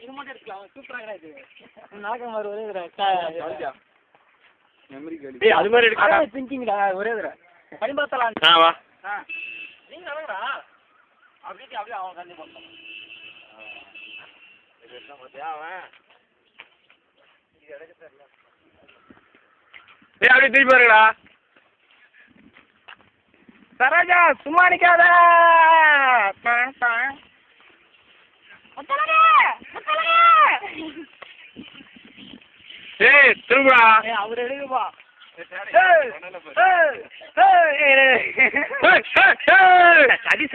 இது மட்டும் எடுக்கலாம். சூப்பராக இது நாக்கம் மாதிரி ஒரே அது மாதிரி எடுக்க திங்கிங்கடா ஒரே பயன்படுத்தலாம். நீங்க நடக்குறா அப்படியே அப்படியே அவன் கண்டி பண்ணலாம். அவன் இது எடுக்க தெரியல. அப்படியே திருப்பி வருங்கடா. சரோஜா சும்மா நிக்காத. திரும்பா அவர் எடுக்குப்பா. சதீஷ்